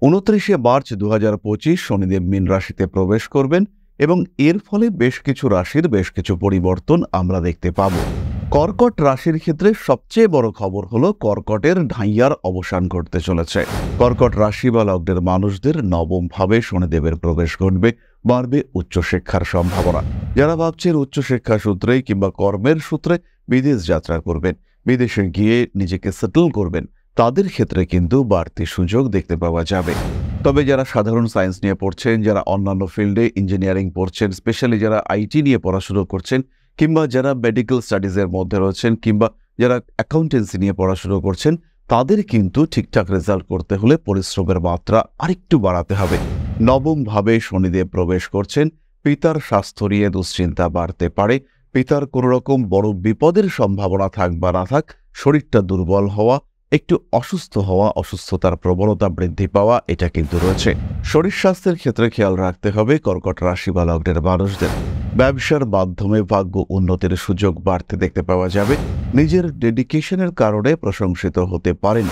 29 March 2025 Shanidev মীন রাশিতে প্রবেশ করবেন এবং এর ফলে বেশ কিছু রাশির বেশ কিছু পরিবর্তন আমরা দেখতে পাব। কর্কট রাশির ক্ষেত্রে সবচেয়ে বড় খবর হলো কর্কটের ঢাইয়ার অবসান ঘটতে চলেছে। কর্কট রাশি বা লগ্নের মানুষদের নবম ভাবে শনিদেবের প্রবেশ ঘটবে, বাড়বে উচ্চশিক্ষার সম্ভাবনা। যারা ভাবছেন উচ্চশিক্ষা সূত্রে কিংবা কর্মের সূত্রে বিদেশ যাত্রা করবেন, বিদেশে গিয়ে নিজেকে সেটেল করবেন, তাদের ক্ষেত্রে কিন্তু বাড়তি সুযোগ দেখতে পাওয়া যাবে। তবে যারা সাধারণ সায়েন্স নিয়ে পড়ছেন, যারা অন্যান্য ফিল্ডে ইঞ্জিনিয়ারিং পড়ছেন, স্পেশালি যারা আইটি নিয়ে পড়াশুনো করছেন, কিংবা যারা মেডিকেল স্টাডিজের মধ্যে রয়েছেন, কিংবা যারা অ্যাকাউন্টেন্সি নিয়ে পড়াশুনো করছেন, তাদের কিন্তু ঠিকঠাক রেজাল্ট করতে হলে পরিশ্রমের মাত্রা আরেকটু বাড়াতে হবে। নবম ভাবে শনিদেব প্রবেশ করছেন, পিতার স্বাস্থ্য নিয়ে দুশ্চিন্তা বাড়তে পারে। পিতার কোনো রকম বড় বিপদের সম্ভাবনা থাক বা না থাক, শরীরটা দুর্বল হওয়া, একটু অসুস্থ হওয়া, অসুস্থতার প্রবণতা বৃদ্ধি পাওয়া, এটা কিন্তু রয়েছে। শরীর স্বাস্থ্যের ক্ষেত্রে খেয়াল রাখতে হবে কর্কট রাশি বা লগ্নের মানুষদের। ব্যবসার মাধ্যমে ভাগ্য উন্নতির সুযোগ বাড়তে দেখতে পাওয়া যাবে। নিজের ডেডিকেশনের কারণে প্রশংসিত হতে পারেন।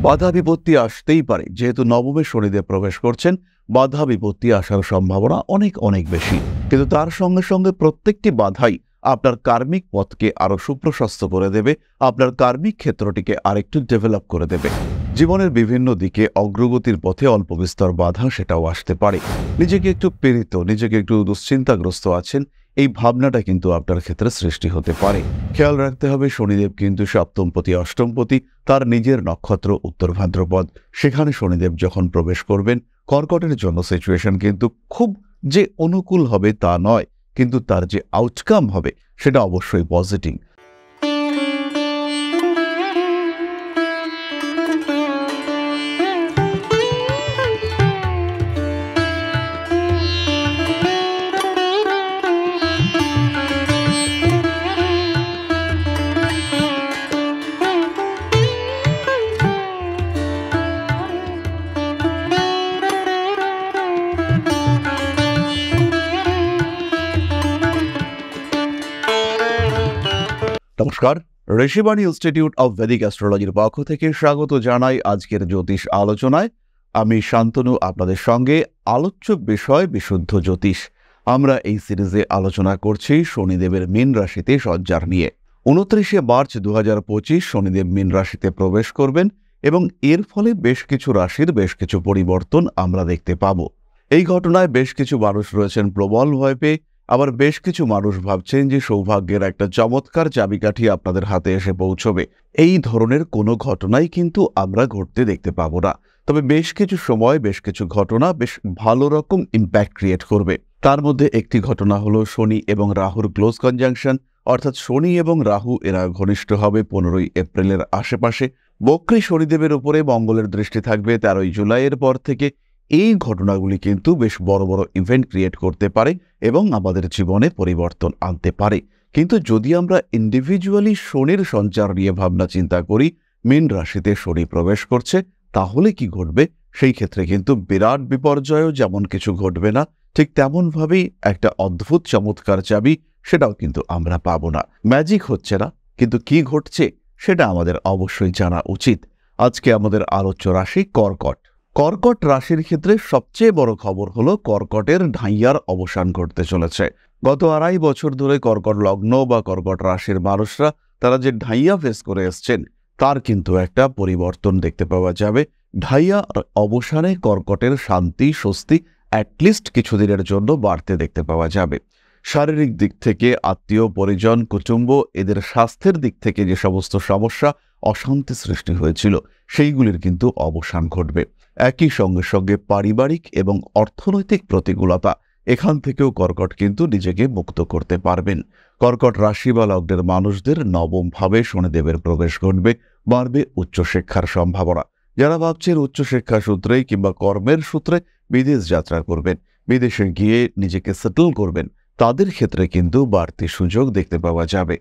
বাধা বিপত্তি আসতেই পারে, যেহেতু নবমে শনিদেব প্রবেশ করছেন, বাধা বিপত্তি আসার সম্ভাবনা অনেক অনেক বেশি। কিন্তু তার সঙ্গে সঙ্গে প্রত্যেকটি বাধাই আপনার কার্মিক পথকে আরো সুপ্রশস্ত করে দেবে, আপনার কার্মিক ক্ষেত্রটিকে আরেকটু ডেভেলপ করে দেবে। জীবনের বিভিন্ন দিকে অগ্রগতির পথে অল্প বিস্তর বাধা সেটাও আসতে পারে। নিজেকে একটু পীড়িত, নিজেকে একটু দুশ্চিন্তাগ্রস্ত আছেন, এই ভাবনাটা কিন্তু আপনার ক্ষেত্রে সৃষ্টি হতে পারে। খেয়াল রাখতে হবে শনিদেব কিন্তু সপ্তমপতি অষ্টমপতি, তার নিজের নক্ষত্র উত্তর ভাদ্রপদ। সেখানে শনিদেব যখন প্রবেশ করবেন, কর্কটের জন্য সিচুয়েশন কিন্তু খুব যে অনুকূল হবে তা নয়, কিন্তু তার যে আউটকাম হবে সেটা অবশ্যই পজিটিভ। নমস্কার, ঋষিবাণী ইনস্টিটিউট অব ভেদিক অ্যাস্ট্রোলজির পক্ষ থেকে স্বাগত জানাই আজকের জ্যোতিষ আলোচনায়। আমি শান্তনু, আপনাদের সঙ্গে। আলোচ্য বিষয় বিশুদ্ধ জ্যোতিষ। আমরা এই সিরিজে আলোচনা করছি শনিদেবের মীন রাশিতে সঞ্চার নিয়ে। 29 মার্চ 2025 শনিদেব মীন রাশিতে প্রবেশ করবেন এবং এর ফলে বেশ কিছু রাশির বেশ কিছু পরিবর্তন আমরা দেখতে পাব। এই ঘটনায় বেশ কিছু মানুষ রয়েছেন প্রবল ভয় পেয়ে, আবার বেশ কিছু মানুষ ভাবছেন যে সৌভাগ্যের একটা চমৎকার চাবিকাঠি আপনাদের হাতে এসে পৌঁছবে। এই ধরনের কোনো ঘটনাই কিন্তু আমরা ঘটতে দেখতে পাবো না। তবে বেশ কিছু সময় বেশ কিছু ঘটনা বেশ ভালো রকম ইম্প্যাক্ট ক্রিয়েট করবে। তার মধ্যে একটি ঘটনা হলো শনি এবং রাহুর ক্লোজ কনজাংশন, অর্থাৎ শনি এবং রাহু এরা ঘনিষ্ঠ হবে 15 এপ্রিলের আশেপাশে। বক্রী শনিদেবের উপরে মঙ্গলের দৃষ্টি থাকবে 13 জুলাইয়ের পর থেকে। এই ঘটনাগুলি কিন্তু বেশ বড় বড় ইভেন্ট ক্রিয়েট করতে পারে এবং আমাদের জীবনে পরিবর্তন আনতে পারে। কিন্তু যদি আমরা ইন্ডিভিজুয়ালি শনির সঞ্চার নিয়ে ভাবনা চিন্তা করি, মীন রাশিতে শনি প্রবেশ করছে, তাহলে কি ঘটবে? সেই ক্ষেত্রে কিন্তু বিরাট বিপর্যয়ও যেমন কিছু ঘটবে না, ঠিক তেমনভাবেই একটা অদ্ভুত চমৎকার চাবি সেটাও কিন্তু আমরা পাবো না। ম্যাজিক হচ্ছে না, কিন্তু কি ঘটছে সেটা আমাদের অবশ্যই জানা উচিত। আজকে আমাদের আলোচ্য রাশি কর্কট। কর্কট রাশির ক্ষেত্রে সবচেয়ে বড় খবর হলো কর্কটের ঢাইয়ার অবসান ঘটতে চলেছে। গত 2.5 বছর ধরে কর্কট লগ্ন বা কর্কট রাশির মানুষরা তারা যে ঢাইয়া ফেস করে এসছেন, তার কিন্তু একটা পরিবর্তন দেখতে পাওয়া যাবে। ঢাইয়া অবসানে কর্কটের শান্তি স্বস্তি অ্যাটলিস্ট কিছুদিনের জন্য বাড়তে দেখতে পাওয়া যাবে। শারীরিক দিক থেকে আত্মীয় পরিজন কুটুম্ব এদের স্বাস্থ্যের দিক থেকে যে সমস্ত সমস্যা অশান্তি সৃষ্টি হয়েছিল, সেইগুলির কিন্তু অবসান ঘটবে। একই সঙ্গে সঙ্গে পারিবারিক এবং অর্থনৈতিক প্রতিকূলতা, এখান থেকেও কর্কট কিন্তু নিজেকে মুক্ত করতে পারবেন। কর্কট রাশি বা লগ্নের মানুষদের নবম ভাবে শনিদেবের প্রবেশ ঘটবে, বাড়বে উচ্চশিক্ষার সম্ভাবনা। যারা ভাবছেন উচ্চশিক্ষা সূত্রে কিংবা কর্মের সূত্রে বিদেশ যাত্রা করবেন, বিদেশে গিয়ে নিজেকে সেটেল করবেন, তাদের ক্ষেত্রে কিন্তু বাড়তি সুযোগ দেখতে পাওয়া যাবে।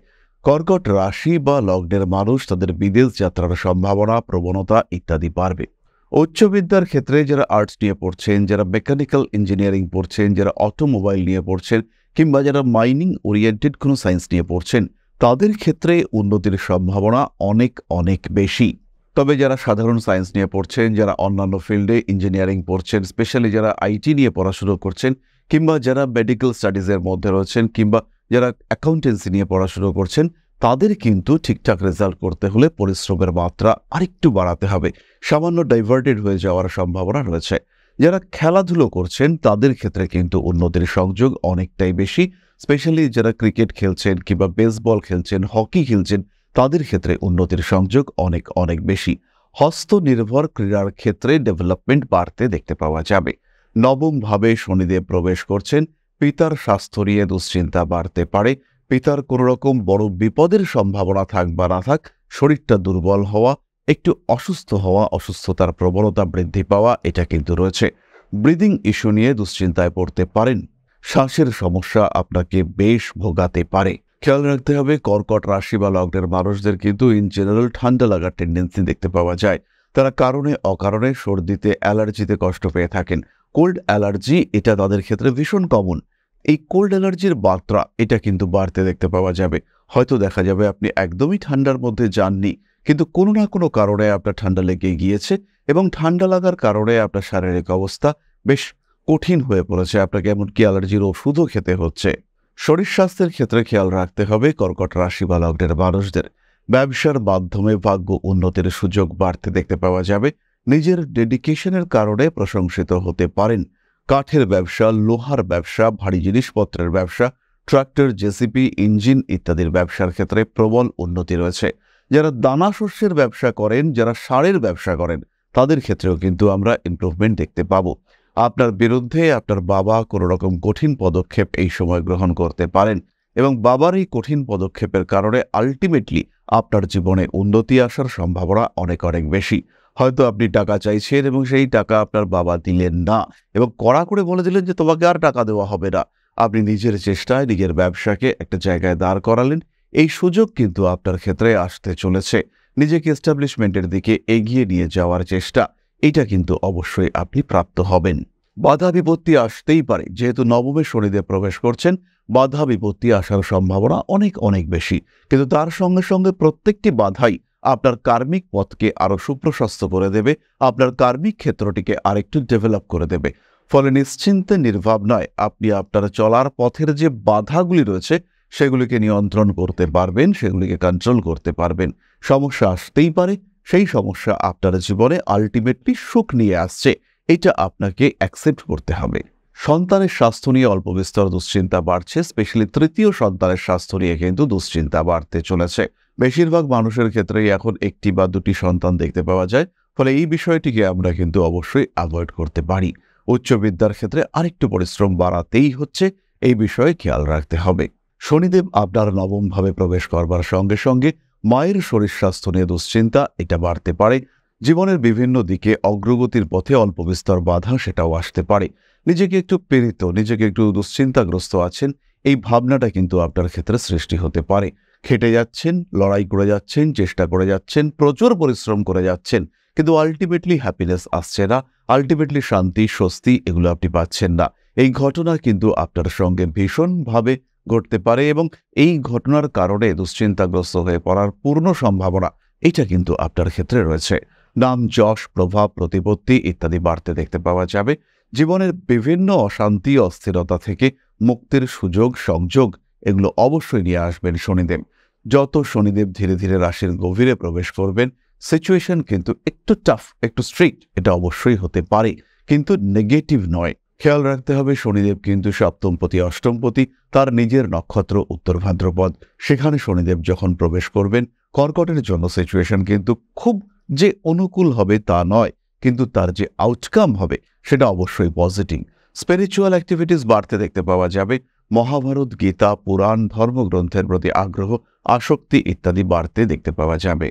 কর্কট রাশি বা লগ্নের মানুষ তাদের বিদেশ যাত্রার সম্ভাবনা, প্রবণতা ইত্যাদি বাড়বে। উচ্চবিদ্যার ক্ষেত্রে যারা আর্টস নিয়ে পড়ছেন, যারা মেকানিক্যাল ইঞ্জিনিয়ারিং পড়ছেন, যারা অটোমোবাইল নিয়ে পড়ছেন, কিংবা যারা মাইনিং ওরিয়েন্টেড কোনো সায়েন্স নিয়ে পড়ছেন, তাদের ক্ষেত্রে উন্নতির সম্ভাবনা অনেক অনেক বেশি। তবে যারা সাধারণ সায়েন্স নিয়ে পড়ছেন, যারা অন্যান্য ফিল্ডে ইঞ্জিনিয়ারিং পড়ছেন, স্পেশালি যারা আইটি নিয়ে পড়াশুনো করছেন, কিংবা যারা মেডিকেল স্টাডিজের মধ্যে রয়েছেন, কিংবা যারা অ্যাকাউন্টেন্সি নিয়ে পড়াশুনো করছেন, তাদের কিন্তু ঠিকঠাক রেজাল্ট করতে হলে পরিশ্রমের মাত্রা আরেকটু বাড়াতে হবে। সামান্য ডাইভার্টেড হয়ে যাওয়ার সম্ভাবনা রয়েছে। যারা খেলাধুলো করছেন তাদের ক্ষেত্রে কিন্তু উন্নতির সংযোগ অনেকটাই বেশি। স্পেশালি যারা ক্রিকেট খেলছেন কিংবা বেসবল খেলছেন, হকি খেলছেন, তাদের ক্ষেত্রে উন্নতির সংযোগ অনেক অনেক বেশি। হস্তনির্ভর ক্রীড়ার ক্ষেত্রে ডেভেলপমেন্ট বাড়তে দেখতে পাওয়া যাবে। নবমভাবে শনিদেব প্রবেশ করছেন। পিতার স্বাস্থ্য নিয়ে দুশ্চিন্তা বাড়তে পারে। পিতার কোনো রকম বড় বিপদের সম্ভাবনা থাক বা না থাক, শরীরটা দুর্বল হওয়া, একটু অসুস্থ হওয়া, অসুস্থতার প্রবণতা বৃদ্ধি পাওয়া, এটা কিন্তু রয়েছে। ব্রিদিং ইস্যু নিয়ে দুশ্চিন্তায় পড়তে পারেন। শ্বাসের সমস্যা আপনাকে বেশ ভোগাতে পারে। খেয়াল রাখতে হবে, কর্কট রাশি বা লগ্নের মানুষদের কিন্তু ইন জেনারেল ঠান্ডা লাগার টেন্ডেন্সি দেখতে পাওয়া যায়। তারা কারণে অকারণে সর্দিতে, অ্যালার্জিতে কষ্ট পেয়ে থাকেন। কোল্ড অ্যালার্জি এটা তাদের ক্ষেত্রে ভীষণ কমন। এই কোল্ড অ্যালার্জির মাত্রা এটা কিন্তু বাড়তে দেখতে পাওয়া যাবে। হয়তো দেখা যাবে আপনি একদমই ঠান্ডার মধ্যে যাননি, কিন্তু কোনো না কোনো কারণে আপনার ঠান্ডা লেগে গিয়েছে এবং ঠান্ডা লাগার কারণে আপনার শারীরিক অবস্থা বেশ কঠিন হয়ে পড়েছে। আপনাকে এমনকি অ্যালার্জির ওষুধও খেতে হচ্ছে। শরীর স্বাস্থ্যের ক্ষেত্রে খেয়াল রাখতে হবে কর্কট রাশি বা লগ্নের মানুষদের। ব্যবসার মাধ্যমে ভাগ্য উন্নতির সুযোগ বাড়তে দেখতে পাওয়া যাবে। নিজের ডেডিকেশনের কারণে প্রশংসিত হতে পারেন। কাঠের ব্যবসা, লোহার ব্যবসা, ভারী জিনিসপত্রের ব্যবসা, ট্রাক্টর, জেসিপি, ইঞ্জিন ইত্যাদির ব্যবসার ক্ষেত্রে প্রবল উন্নতি রয়েছে। যারা দানা শস্যের ব্যবসা করেন, যারা সারের ব্যবসা করেন, তাদের ক্ষেত্রেও কিন্তু আমরা ইমপ্রুভমেন্ট দেখতে পাবো। আপনার বিরুদ্ধে আপনার বাবা কোনো রকম কঠিন পদক্ষেপ এই সময় গ্রহণ করতে পারেন এবং বাবার এই কঠিন পদক্ষেপের কারণে আলটিমেটলি আপনার জীবনে উন্নতি আসার সম্ভাবনা অনেক অনেক বেশি। হয়তো আপনি টাকা চাইছেন এবং সেই টাকা আপনার বাবা দিলেন না এবং কড়া করে বলে দিলেন যে তোমাকে আর টাকা দেওয়া হবে না। আপনি নিজের চেষ্টায় নিজের ব্যবসাকে একটা জায়গায় দাঁড় করালেন। এই সুযোগ কিন্তু আপনার ক্ষেত্রে আসতে চলেছে। নিজেকে এস্টাবলিশমেন্টের দিকে এগিয়ে নিয়ে যাওয়ার চেষ্টা, এটা কিন্তু অবশ্যই আপনি প্রাপ্ত হবেন। বাধা বিপত্তি আসতেই পারে, যেহেতু নবমে শনিদেব প্রবেশ করছেন, বাধা বিপত্তি আসার সম্ভাবনা অনেক অনেক বেশি। কিন্তু তার সঙ্গে সঙ্গে প্রত্যেকটি বাধাই আপনার কার্মিক পথকে আরো সুপ্রশস্ত করে দেবে, আপনার কার্মিক ক্ষেত্রটিকে আরেকটু ডেভেলপ করে দেবে। ফলে নিশ্চিন্তে নির্ভাবনায় আপনি আপনার চলার পথের যে বাধাগুলি রয়েছে সেগুলিকে নিয়ন্ত্রণ করতে পারবেন, সেগুলিকে কন্ট্রোল করতে পারবেন। সমস্যা আসতেই পারে, সেই সমস্যা আপনার জীবনে আলটিমেটলি সুখ নিয়ে আসছে, এটা আপনাকে অ্যাকসেপ্ট করতে হবে। সন্তানের স্বাস্থ্য নিয়ে অল্প বিস্তর দুশ্চিন্তা বাড়ছে। স্পেশালি তৃতীয় সন্তানের স্বাস্থ্য নিয়ে কিন্তু দুশ্চিন্তা বাড়তে চলেছে। বেশিরভাগ মানুষের ক্ষেত্রেই এখন একটি বা দুটি সন্তান দেখতে পাওয়া যায়। ফলে এই বিষয়টিকে আমরা কিন্তু অবশ্যই অ্যাভয়েড করতে পারি। উচ্চ বিদ্যার ক্ষেত্রে আরেকটু পরিশ্রম বাড়াতেই হচ্ছে, এই বিষয়ে খেয়াল রাখতে হবে। শনিদেব আপনার নবমভাবে প্রবেশ করবার সঙ্গে সঙ্গে মায়ের শরীর স্বাস্থ্য নিয়ে দুশ্চিন্তা এটা বাড়তে পারে। জীবনের বিভিন্ন দিকে অগ্রগতির পথে অল্প বিস্তর বাধা সেটাও আসতে পারে। নিজেকে একটু পীড়িত, নিজেকে একটু দুশ্চিন্তাগ্রস্ত আছেন, এই ভাবনাটা কিন্তু আপনার ক্ষেত্রে সৃষ্টি হতে পারে। খেটে যাচ্ছেন, লড়াই করে যাচ্ছেন, চেষ্টা করে যাচ্ছেন, প্রচুর পরিশ্রম করে যাচ্ছেন, কিন্তু আলটিমেটলি হ্যাপিনেস আসছে না, আলটিমেটলি শান্তি, স্বস্তি এগুলো আপনি পাচ্ছেন না। এই ঘটনা কিন্তু আপনার সঙ্গে ভীষণভাবে ঘটতে পারে এবং এই ঘটনার কারণে দুশ্চিন্তাগ্রস্ত হয়ে পড়ার পূর্ণ সম্ভাবনা এটা কিন্তু আপনার ক্ষেত্রে রয়েছে। নাম, যশ, প্রভাব, প্রতিপত্তি ইত্যাদি বাড়তে দেখতে পাওয়া যাবে। জীবনের বিভিন্ন অশান্তি, অস্থিরতা থেকে মুক্তির সুযোগ, সংযোগ এগুলো অবশ্যই নিয়ে আসবেন শনিদেব। যত শনিদেব ধীরে ধীরে রাশির গভীরে প্রবেশ করবেন, সিচুয়েশন কিন্তু একটু টাফ, একটু স্ট্রিক্ট এটা অবশ্যই হতে পারে, কিন্তু নেগেটিভ নয়। খেয়াল রাখতে হবে, শনিদেব কিন্তু সপ্তমপতি, অষ্টমপতি, তার নিজের নক্ষত্র উত্তর ভাদ্রপদ। সেখানে শনিদেব যখন প্রবেশ করবেন, কর্কটের জন্য সিচুয়েশন কিন্তু খুব যে অনুকূল হবে তা নয়, কিন্তু তার যে আউটকাম হবে সেটা অবশ্যই পজিটিভ। স্পিরিচুয়াল অ্যাক্টিভিটিস বাড়তে দেখতে পাওয়া যাবে। মহাভারত, গীতা, পুরাণ, ধর্মগ্রন্থের প্রতি আগ্রহ, আসক্তি ইত্যাদি বাড়তে দেখতে পাওয়া যাবে।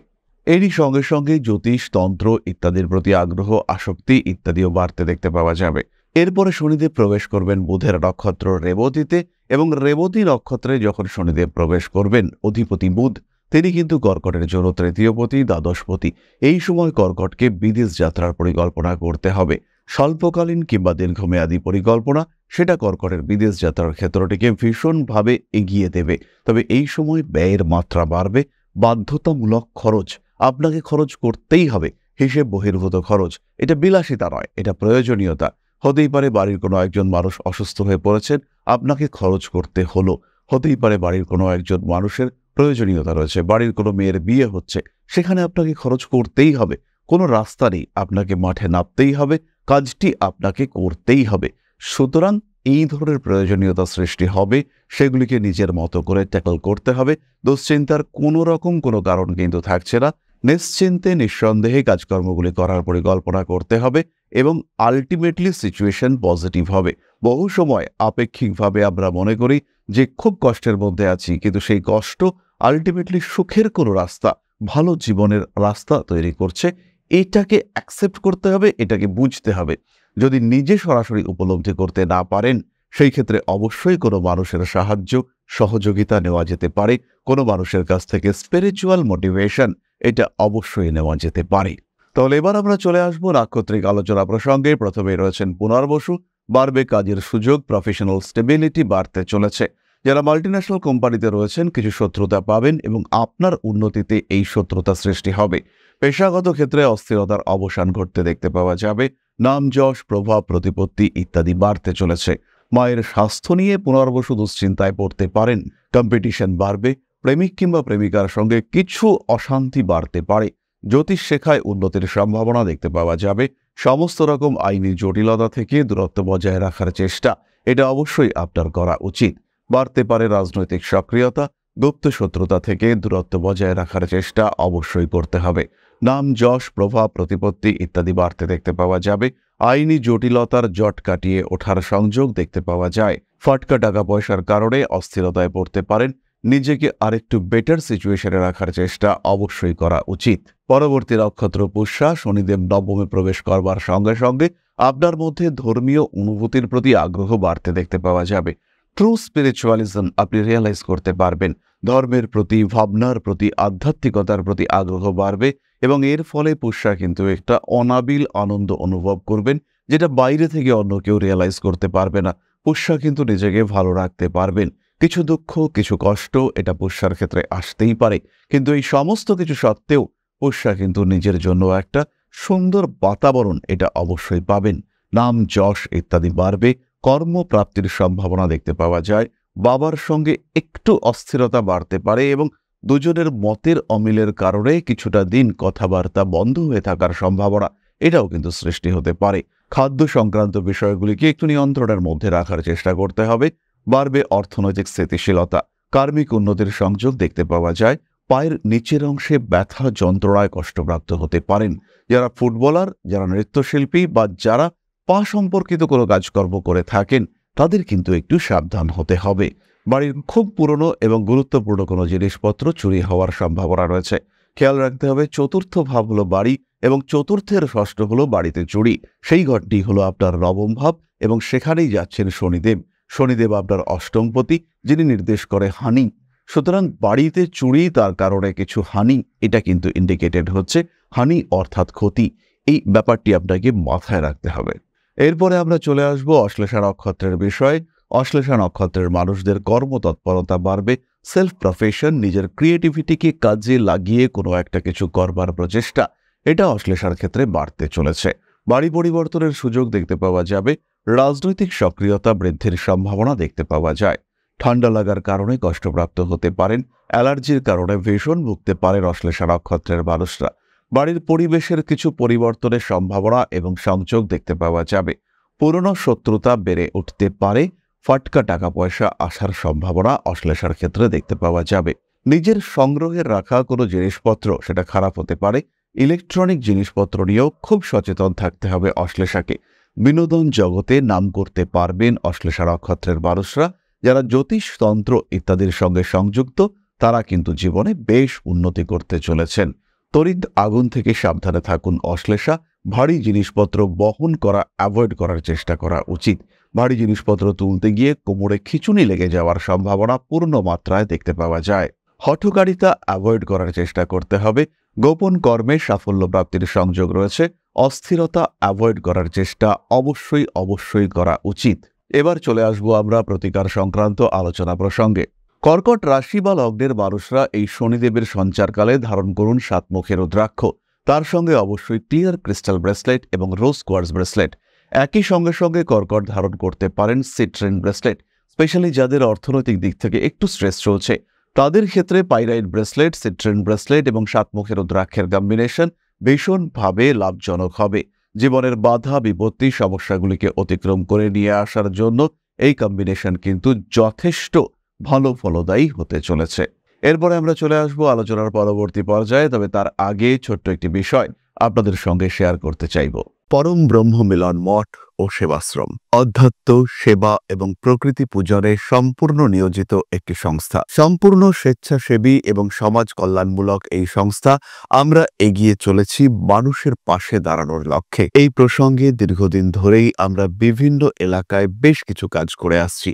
এরই সঙ্গে সঙ্গে জ্যোতিষ, তন্ত্র ইত্যাদির প্রতি আগ্রহ, আসক্তি ইত্যাদিও বাড়তে দেখতে পাওয়া যাবে। এরপরে শনিদেব প্রবেশ করবেন বুধের নক্ষত্র রেবতীতে এবং রেবতী নক্ষত্রে যখন শনিদেব প্রবেশ করবেন, অধিপতি বুধ তিনি কিন্তু কর্কটের জন্য তৃতীয়পতি, দ্বাদশপতি। এই সময় কর্কটকে বিদেশ যাত্রার পরিকল্পনা করতে হবে। স্বল্পকালীন কিংবা দীর্ঘমেয়াদী পরিকল্পনা সেটা কর্কটের বিদেশ যাত্রার ক্ষেত্রটিকে ভীষণভাবে এগিয়ে দেবে। তবে এই সময় ব্যয়ের মাত্রা বাড়বে, বাধ্যতামূলক খরচ আপনাকে খরচ করতেই হবে, হিসেব বহির্ভূত খরচ। এটা বিলাসিতা নয়, এটা প্রয়োজনীয়তা। হতেই পারে বাড়ির কোনো একজন মানুষ অসুস্থ হয়ে পড়েছেন, আপনাকে খরচ করতে হলো। হতেই পারে বাড়ির কোনো একজন মানুষের প্রয়োজনীয়তা রয়েছে, বাড়ির কোনো মেয়ের বিয়ে হচ্ছে, সেখানে আপনাকে খরচ করতেই হবে। কোনো রাস্তা নেই, আপনাকে মাঠে নামতেই হবে, কাজটি আপনাকে করতেই হবে। সুতরাং এই ধরনের প্রয়োজনীয়তা সৃষ্টি হবে, সেগুলিকে নিজের মতো করে ট্যাকল করতে হবে। দুশ্চিন্তার কোনো রকম কোনো কারণ কিন্তু থাকছে না। নিশ্চিন্তে নিঃসন্দেহে কাজকর্মগুলি করার পরিকল্পনা করতে হবে এবং আলটিমেটলি সিচুয়েশন পজিটিভ হবে। বহু সময় আপেক্ষিকভাবে আমরা মনে করি যে খুব কষ্টের মধ্যে আছি, কিন্তু সেই কষ্ট আলটিমেটলি সুখের কোনো রাস্তা, ভালো জীবনের রাস্তা তৈরি করছে। এটাকে অ্যাকসেপ্ট করতে হবে, এটাকে বুঝতে হবে। যদি নিজে সরাসরি উপলব্ধি করতে না পারেন, সেই ক্ষেত্রে অবশ্যই কোনো মানুষের সাহায্য সহযোগিতা নেওয়া যেতে পারে। কোনো মানুষের কাছ থেকে স্পিরিচুয়াল মোটিভেশন এটা অবশ্যই নেওয়া যেতে পারে। তাহলে এবার আমরা চলে আসবো নাক্ষত্রিক আলোচনা প্রসঙ্গে। প্রথমেই রয়েছেন পুনর্বসু, বাড়বে কাজের সুযোগ, প্রফেশনাল স্টেবিলিটি বাড়তে চলেছে। যারা মাল্টিন্যাশনাল কোম্পানিতে রয়েছেন কিছু শত্রুতা পাবেন এবং আপনার উন্নতিতে এই শত্রুতা সৃষ্টি হবে। পেশাগত ক্ষেত্রে অস্থিরতার অবসান ঘটতে দেখতে পাওয়া যাবে। নাম যশ প্রভাব প্রতিপত্তি ইত্যাদি বাড়তে চলেছে। মায়ের স্বাস্থ্য নিয়ে পুনর্বসু দুশ্চিন্তায় পড়তে পারেন। কম্পিটিশন বাড়বে, প্রেমিক কিংবা প্রেমিকার সঙ্গে কিছু অশান্তি বাড়তে পারে। জ্যোতিষ শেখায় উন্নতির সম্ভাবনা দেখতে পাওয়া যাবে। সমস্ত রকম আইনি জটিলতা থেকে দূরত্ব বজায় রাখার চেষ্টা এটা অবশ্যই আপনার করা উচিত। বাড়তে পারে রাজনৈতিক সক্রিয়তা, গুপ্ত শত্রুতা থেকে দূরত্ব বজায় রাখার চেষ্টা অবশ্যই করতে হবে। নাম যশ প্রভাব প্রতিপত্তি ইত্যাদি বাড়তে দেখতে পাওয়া যাবে। আইনি জটিলতার জট কাটিয়ে ওঠার সংযোগ দেখতে পাওয়া যায়। ফাটকা টাকা পয়সার কারণে অস্থিরতায় পড়তে পারেন। নিজেকে আরেকটু বেটার সিচুয়েশনে রাখার চেষ্টা অবশ্যই করা উচিত। পরবর্তী নক্ষত্র পুষ্যা, শনিদেব নবমে প্রবেশ করবার সঙ্গে সঙ্গে আপনার মধ্যে ধর্মীয় অনুভূতির প্রতি আগ্রহ বাড়তে দেখতে পাওয়া যাবে। ট্রু স্পিরিচুয়ালিজম আপনি রিয়েলাইজ করতে পারবেন। ধর্মের প্রতি, ভাবনার প্রতি, আধ্যাত্মিকতার প্রতি আগ্রহ বাড়বে এবং এর ফলে পুষ্যা কিন্তু একটা অনাবিল আনন্দ অনুভব করবেন, যেটা বাইরে থেকে অন্য কেউ রিয়েলাইজ করতে পারবে না। পুষ্যা কিন্তু নিজেকে ভালো রাখতে পারবেন। কিছু দুঃখ, কিছু কষ্ট এটা পুষ্যার ক্ষেত্রে আসতেই পারে, কিন্তু এই সমস্ত কিছু সত্ত্বেও পুষ্যা কিন্তু নিজের জন্য একটা সুন্দর বাতাবরণ এটা অবশ্যই পাবেন। নাম যশ ইত্যাদি বাড়বে। কর্মপ্রাপ্তির সম্ভাবনা দেখতে পাওয়া যায়। বাবার সঙ্গে একটু অস্থিরতা বাড়তে পারে এবং দুজনের মতের অমিলের কারণে কিছুটা দিন কথাবার্তা বন্ধ হয়ে থাকার সম্ভাবনা এটাও কিন্তু সৃষ্টি হতে পারে। খাদ্য সংক্রান্ত বিষয়গুলিকে একটু নিয়ন্ত্রণের মধ্যে রাখার চেষ্টা করতে হবে। বাড়বে অর্থনৈতিক স্থিতিশীলতা, কার্মিক উন্নতির সংযোগ দেখতে পাওয়া যায়। পায়ের নিচের অংশে ব্যথা যন্ত্রণায় কষ্টপ্রাপ্ত হতে পারেন। যারা ফুটবলার, যারা নৃত্যশিল্পী বা যারা পা সম্পর্কিত কোনো কাজকর্ম করে থাকেন তাদের কিন্তু একটু সাবধান হতে হবে। বাড়ির খুব পুরনো এবং গুরুত্বপূর্ণ কোনো জিনিসপত্র চুরি হওয়ার সম্ভাবনা রয়েছে। খেয়াল রাখতে হবে, চতুর্থ ভাব হলো বাড়ি এবং চতুর্থের ষষ্ঠ হলো বাড়িতে চুরি। সেই ঘরটি হলো আপনার নবম ভাব এবং সেখানেই যাচ্ছেন শনিদেব। শনিদেব আপনার অষ্টমপতি, যিনি নির্দেশ করে হানি। সুতরাং বাড়িতে চুরি, তার কারণে কিছু হানি, এটা কিন্তু ইন্ডিকেটেড হচ্ছে। হানি অর্থাৎ ক্ষতি, এই ব্যাপারটি আপনাকে মাথায় রাখতে হবে। এরপরে আমরা চলে আসব অশ্লেষা নক্ষত্রের বিষয়ে। অশ্লেষা নক্ষত্রের মানুষদের কর্মতৎপরতা বাড়বে। সেলফ প্রফেশন, নিজের ক্রিয়েটিভিটিকে কাজে লাগিয়ে কোনো একটা কিছু করবার প্রচেষ্টা এটা অশ্লেষার ক্ষেত্রে বাড়তে চলেছে। বাড়ি পরিবর্তনের সুযোগ দেখতে পাওয়া যাবে। রাজনৈতিক সক্রিয়তা বৃদ্ধির সম্ভাবনা দেখতে পাওয়া যায়। ঠান্ডা লাগার কারণে কষ্টপ্রাপ্ত হতে পারেন। অ্যালার্জির কারণে ভীষণ ভুগতে পারেন অশ্লেষা নক্ষত্রের মানুষরা। বাড়ির পরিবেশের কিছু পরিবর্তনের সম্ভাবনা এবং সংযোগ দেখতে পাওয়া যাবে। পুরনো শত্রুতা বেড়ে উঠতে পারে। ফাটকা টাকা পয়সা আসার সম্ভাবনা অশ্লেষার ক্ষেত্রে দেখতে পাওয়া যাবে। নিজের সংগ্রহের রাখা কোনো জিনিসপত্র সেটা খারাপ হতে পারে। ইলেকট্রনিক জিনিসপত্র নিয়েও খুব সচেতন থাকতে হবে অশ্লেষাকে। বিনোদন জগতে নাম করতে পারবেন অশ্লেষা নক্ষত্রের মানুষরা। যারা জ্যোতিষ, তন্ত্র ইত্যাদির সঙ্গে সংযুক্ত তারা কিন্তু জীবনে বেশ উন্নতি করতে চলেছেন। তড়িৎ আগুন থেকে সাবধানে থাকুন অশ্লেষা। ভারী জিনিসপত্র বহন করা অ্যাভয়েড করার চেষ্টা করা উচিত। ভারী জিনিসপত্র তুলতে গিয়ে কোমরে খিঁচুনি লেগে যাওয়ার সম্ভাবনা পূর্ণ মাত্রায় দেখতে পাওয়া যায়। হঠকারিতা অ্যাভয়েড করার চেষ্টা করতে হবে। গোপন কর্মে সাফল্য প্রাপ্তির সংযোগ রয়েছে। অস্থিরতা অ্যাভয়েড করার চেষ্টা অবশ্যই করা উচিত। এবার চলে আসবো আমরা প্রতিকার সংক্রান্ত আলোচনা প্রসঙ্গে। কর্কট রাশি বা লগ্নের মানুষরা এই শনিদেবের সঞ্চারকালে ধারণ করুন 7 মুখের রুদ্রাক্ষ, তার সঙ্গে অবশ্যই ক্লিয়ার ক্রিস্টাল ব্রেসলেট এবং রোজ কোয়ার্টজ ব্রেসলেট। একই সঙ্গে সঙ্গে কর্কট ধারণ করতে পারেন সিট্রিন ব্রেসলেট। স্পেশালি যাদের অর্থনৈতিক দিক থেকে একটু স্ট্রেস চলছে তাদের ক্ষেত্রে পাইরাইট ব্রেসলেট, সিট্রিন ব্রেসলেট এবং 7 মুখের রুদ্রাক্ষের কম্বিনেশন ভীষণভাবে লাভজনক হবে। জীবনের বাধা বিপত্তি সমস্যাগুলিকে অতিক্রম করে নিয়ে আসার জন্য এই কম্বিনেশন কিন্তু যথেষ্ট ভালো ফলদায়ী হতে চলেছে। এরপরে আমরা চলে আসব আলোচনার পরবর্তী পর্যায়ে, তবে তার আগে ছোট্ট একটি বিষয় আপনাদের সঙ্গে শেয়ার করতে চাইব। পরম ব্রহ্ম মিলন মঠ ও সেবাশ্রম অধ্যাত্ম, সেবা এবং প্রকৃতি পূজনে সম্পূর্ণ নিয়োজিত একটি সংস্থা। সম্পূর্ণ স্বেচ্ছাসেবী এবং সমাজ কল্যাণমূলক এই সংস্থা আমরা এগিয়ে চলেছি মানুষের পাশে দাঁড়ানোর লক্ষ্যে। এই প্রসঙ্গে দীর্ঘদিন ধরেই আমরা বিভিন্ন এলাকায় বেশ কিছু কাজ করে আসছি।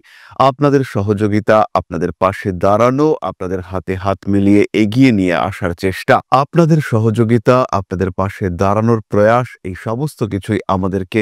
আপনাদের সহযোগিতা, আপনাদের পাশে দাঁড়ানো, আপনাদের হাতে হাত মিলিয়ে এগিয়ে নিয়ে আসার চেষ্টা, আপনাদের সহযোগিতা, আপনাদের পাশে দাঁড়ানোর প্রয়াস, এই সমস্ত কিছুই আমাদেরকে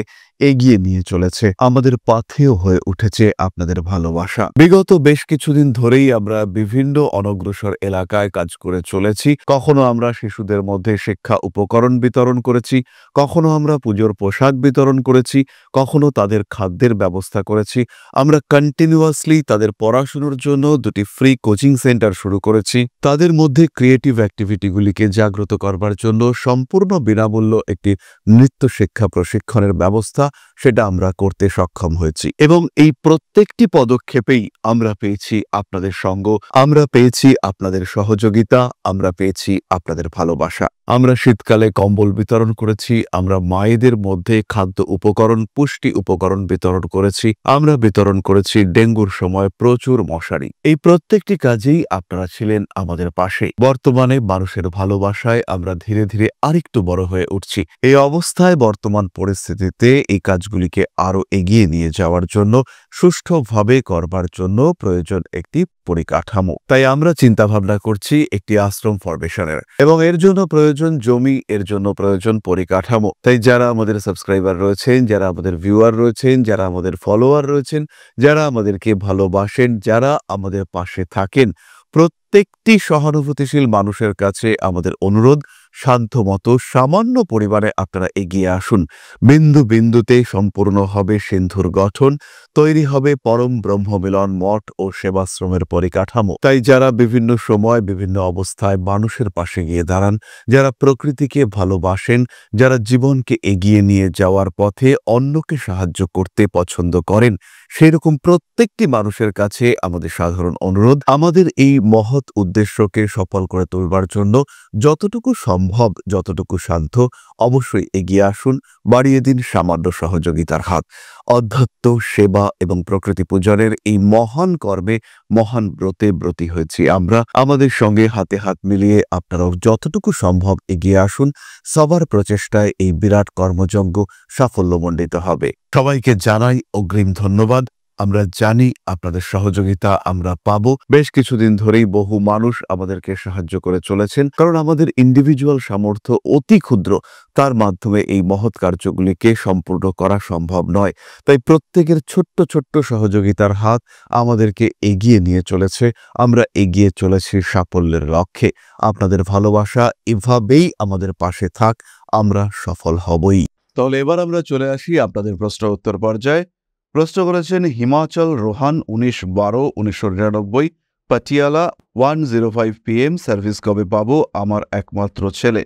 এগিয়ে নিয়ে চলেছে। আমাদের পাথেয় হয়ে উঠেছে আপনাদের ভালোবাসা। বিগত বেশ কিছুদিন ধরেই আমরা বিভিন্ন অনগ্রসর এলাকায় কাজ করে চলেছি। কখনো আমরা শিশুদের মধ্যে শিক্ষা উপকরণ বিতরণ করেছি, কখনো আমরা পুজোর পোশাক বিতরণ করেছি, কখনো তাদের খাদ্যের ব্যবস্থা করেছি। আমরা কন্টিনিউয়াসলি তাদের পড়াশোনার জন্য 2টি ফ্রি কোচিং সেন্টার শুরু করেছি। তাদের মধ্যে ক্রিয়েটিভ অ্যাক্টিভিটিগুলিকে জাগ্রত করবার জন্য সম্পূর্ণ বিনামূল্য একটি নৃত্য শিক্ষা প্রশিক্ষণের ব্যবস্থা সেটা আমরা করতে সক্ষম হয়েছি। এবং এই প্রত্যেকটি পদক্ষেপেই আমরা পেয়েছি আপনাদের সঙ্গ, আমরা পেয়েছি আপনাদের সহযোগিতা, আমরা পেয়েছি আপনাদের ভালোবাসা। আমরা শীতকালে কম্বল বিতরণ করেছি, আমরা মায়েদের মধ্যে খাদ্য উপকরণ, পুষ্টি উপকরণ বিতরণ করেছি, আমরা বিতরণ করেছি ডেঙ্গুর সময় প্রচুর মশারি। এই প্রত্যেকটি কাজেই আপনারা ছিলেন আমাদের পাশে। বর্তমানে মানুষের ভালোবাসায় আমরা ধীরে ধীরে আরেকটু বড় হয়ে উঠছি। এই অবস্থায় বর্তমান পরিস্থিতিতে এই কাজগুলিকে আরো এগিয়ে নিয়ে যাওয়ার জন্য, সুষ্ঠুভাবে করবার জন্য প্রয়োজন একটি পরিকাঠামো। তাই আমরা চিন্তা ভাবনা করছি একটি আশ্রম ফরমেশনের, এবং এর জন্য প্রয়োজন জমি, এর জন্য প্রয়োজন পরিকাঠামো। তাই যারা আমাদের সাবস্ক্রাইবার রয়েছেন, যারা আমাদের ভিউয়ার রয়েছেন, যারা আমাদের ফলোয়ার রয়েছেন, যারা আমাদেরকে ভালোবাসেন, যারা আমাদের পাশে থাকেন, প্রত্যেকটি সহানুভূতিশীল মানুষের কাছে আমাদের অনুরোধ, সাধ্যমতো সামান্য পরিমাণে আপনারা এগিয়ে আসুন। বিন্দু বিন্দুতে সম্পূর্ণ হবে সিন্ধুর গঠন, তৈরি হবে পরম ব্রহ্ম মিলন মঠ ও সেবাশ্রমের পরিকাঠামো। তাই যারা বিভিন্ন সময় বিভিন্ন অবস্থায় মানুষের পাশে গিয়ে দাঁড়ান, যারা প্রকৃতিকে ভালোবাসেন, যারা জীবনকে এগিয়ে নিয়ে যাওয়ার পথে অন্যকে সাহায্য করতে পছন্দ করেন, সেই রকম প্রত্যেকটি মানুষের কাছে আমাদের সাধারণ অনুরোধ, আমাদের এই মহৎ উদ্দেশ্যকে সফল করে তুলবার জন্য যতটুকু সম্ভব, যতটুকু সাধ্য অবশ্যই এগিয়ে আসুন, বাড়িয়ে দিন সামান্য সহযোগিতার হাত। অধ্যাত্ম, সেবা এবং প্রকৃতি পূজনের এই মহান কর্মে, মহান ব্রতে ব্রতী হয়েছি আমরা। আমাদের সঙ্গে হাতে হাত মিলিয়ে আপনারাও যতটুকু সম্ভব এগিয়ে আসুন। সবার প্রচেষ্টায় এই বিরাট কর্মযজ্ঞ সাফল্যমণ্ডিত হবে। সবাইকে জানাই অগ্রিম ধন্যবাদ। আমরা জানি আপনাদের সহযোগিতা আমরা পাবো। বেশ কিছুদিন ধরেই বহু মানুষ আমাদেরকে সাহায্য করে চলেছেন, কারণ আমাদের ইন্ডিভিজুয়াল সামর্থ্য অতি ক্ষুদ্র, তার মাধ্যমে এই মহৎ কার্যগুলিকে সম্পূর্ণ করা সম্ভব নয়। তাই প্রত্যেকের ছোট্ট ছোট্ট সহযোগিতার হাত আমাদেরকে এগিয়ে নিয়ে চলেছে। আমরা এগিয়ে চলেছি সাফল্যের লক্ষ্যে। আপনাদের ভালোবাসা এভাবেই আমাদের পাশে থাক, আমরা সফল হবই। তাহলে এবার আমরা চলে আসি আপনাদের প্রশ্ন উত্তর পর্যায়ে। প্রশ্ন করেছেন হিমাচল রোহান, 19/12/1999, পাটিয়ালা, 1:05 PM। সার্ভিস কবে পাবো? আমার একমাত্র ছেলে।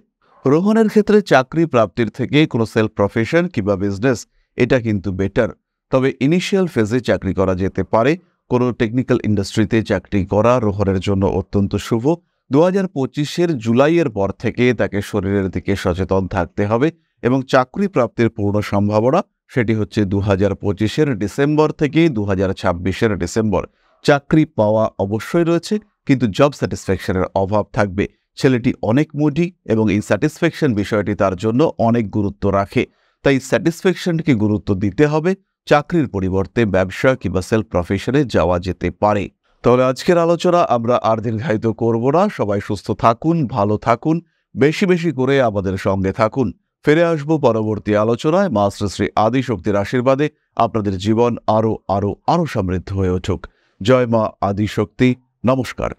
রোহনের ক্ষেত্রে চাকরি প্রাপ্তির থেকে কোনো সেলফ প্রফেশন কিংবা বিজনেস, এটা কিন্তু বেটার। তবে ইনিশিয়াল ফেজে চাকরি করা যেতে পারে। কোনো টেকনিক্যাল ইন্ডাস্ট্রিতে চাকরি করা রোহনের জন্য অত্যন্ত শুভ। 2025-এর জুলাইয়ের পর থেকে তাকে শরীরের দিকে সচেতন থাকতে হবে, এবং চাকরি প্রাপ্তির পূর্ণ সম্ভাবনা সেটি হচ্ছে 2025-এর ডিসেম্বর থেকে 2026-এর ডিসেম্বর। চাকরি পাওয়া অবশ্যই রয়েছে, কিন্তু জব স্যাটিসফ্যাকশনের অভাব থাকবে। ছেলেটি অনেক মুডি এবং এই স্যাটিসফ্যাকশন বিষয়টি তার জন্য অনেক গুরুত্ব রাখে। তাই স্যাটিসফ্যাকশনকে গুরুত্ব দিতে হবে। চাকরির পরিবর্তে ব্যবসা কিংবা সেলফ প্রফেশনে যাওয়া যেতে পারে। তাহলে আজকের আলোচনা আমরা আর দীর্ঘায়িত করব না। সবাই সুস্থ থাকুন, ভালো থাকুন, বেশি বেশি করে আমাদের সঙ্গে থাকুন। ফিরে আসবো পরবর্তী আলোচনায়। মা শ্রী শ্রী আদিশক্তির আশীর্বাদে আপনাদের জীবন আরো আরো আরো সমৃদ্ধ হয়ে উঠুক। জয় মা আদিশক্তি, নমস্কার।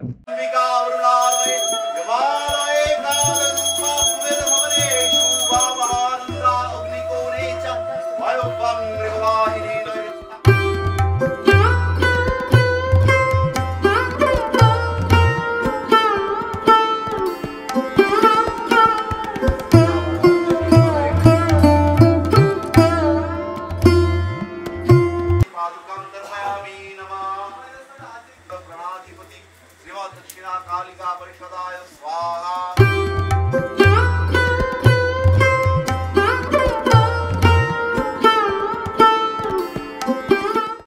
दक्षिणा कालिका परिषदाय स्वाहा।